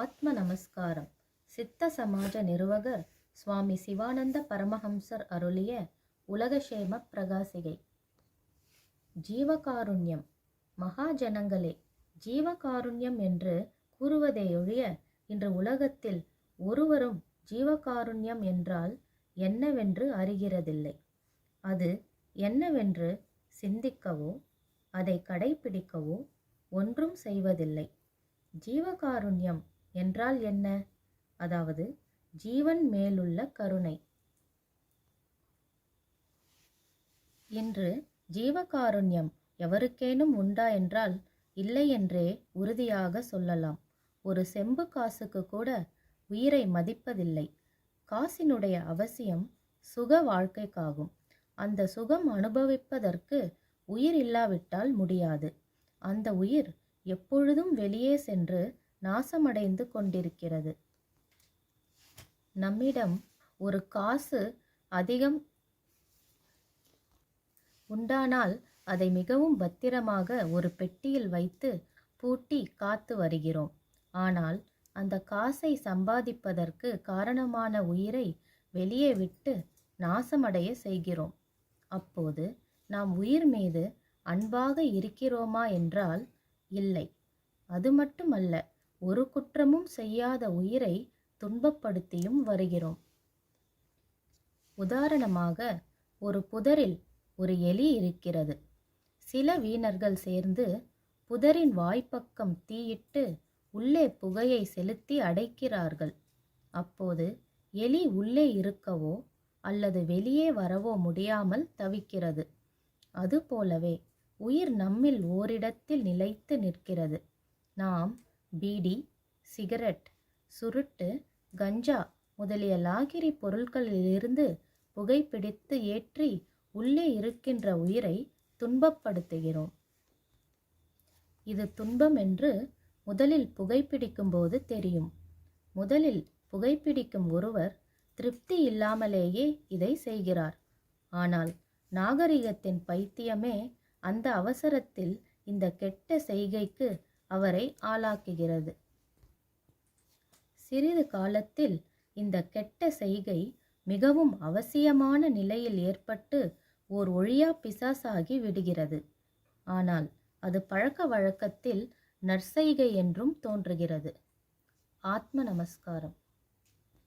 ஆத்ம நமஸ்காரம். சித்த சமாஜ நிறுவகர் சுவாமி சிவானந்த பரமஹம்சர் அருளிய உலகக்ஷேம பிரகாசிகை. ஜீவகாருண்யம். மகாஜனங்களே, ஜீவகாருண்யம் என்று கூறுவதேயொழிய இன்று உலகத்தில் ஒருவரும் ஜீவகாருண்யம் என்றால் என்னவென்று அறிகிறதில்லை. அது என்னவென்று சிந்திக்கவோ அதை கடைப்பிடிக்கவோ ஒன்றும் செய்வதில்லை. ஜீவகாருண்யம் என்றால் என்ன? அதாவது ஜீவன் மேலுள்ள கருணை. இன்று ஜீவகாருண்யம் எவருக்கேனும் உண்டா என்றால் இல்லை என்றே உறுதியாக சொல்லலாம். ஒரு செம்பு காசுக்கு கூட உயிரை மதிப்பதில்லை. காசினுடைய அவசியம் சுக வாழ்க்கைக்காகும். அந்த சுகம் அனுபவிப்பதற்கு உயிர் இல்லாவிட்டால் முடியாது. அந்த உயிர் எப்பொழுதும் வெளியே சென்று நாசமடைந்து கொண்டிருக்கிறது. நம்மிடம் ஒரு காசு அதிகம் உண்டானால் அதை மிகவும் பத்திரமாக ஒரு பெட்டியில் வைத்து பூட்டி காத்து வருகிறோம். ஆனால் அந்த காசை சம்பாதிப்பதற்கு காரணமான உயிரை வெளியே விட்டு நாசமடைய செய்கிறோம். அப்போது நாம் உயிர் மீது அன்பாக இருக்கிறோமா என்றால் இல்லை. அது மட்டுமல்ல, ஒரு குற்றமும் செய்யாத உயிரை துன்பப்படுத்தியும் வருகிறோம். உதாரணமாக, ஒரு புதரில் ஒரு எலி இருக்கிறது. சில வீணர்கள் சேர்ந்து புதரின் வாய்ப்பக்கம் தீயிட்டு உள்ளே புகையை செலுத்தி அடைக்கிறார்கள். அப்போது எலி உள்ளே இருக்கவோ அல்லது வெளியே வரவோ முடியாமல் தவிக்கிறது. அதுபோலவே உயிர் நம்மில் ஓரிடத்தில் நிலைத்து நிற்கிறது. நாம் பீடி, சிகரெட், சுருட்டு, கஞ்சா முதலிய லாகிரி பொருட்களிலிருந்து புகைப்பிடித்து ஏற்றி உள்ளே இருக்கின்ற உயிரை துன்பப்படுத்துகிறோம். இது துன்பம் என்று முதலில் புகைப்பிடிக்கும்போது தெரியும். முதலில் புகைப்பிடிக்கும் ஒருவர் திருப்தி இல்லாமலேயே இதை செய்கிறார். ஆனால் நாகரிகத்தின் பைத்தியமே அந்த அவசரத்தில் இந்த கெட்ட செய்கைக்கு அவரை ஆளாக்குகிறது. சிறிது காலத்தில் இந்த கெட்ட செய்கை மிகவும் அவசியமான நிலையில் ஏற்பட்டு ஓர் ஒழியா பிசாசாகி விடுகிறது. ஆனால் அது பழக்க வழக்கத்தில் நற்செய்கை என்றும் தோன்றுகிறது. ஆத்ம நமஸ்காரம்.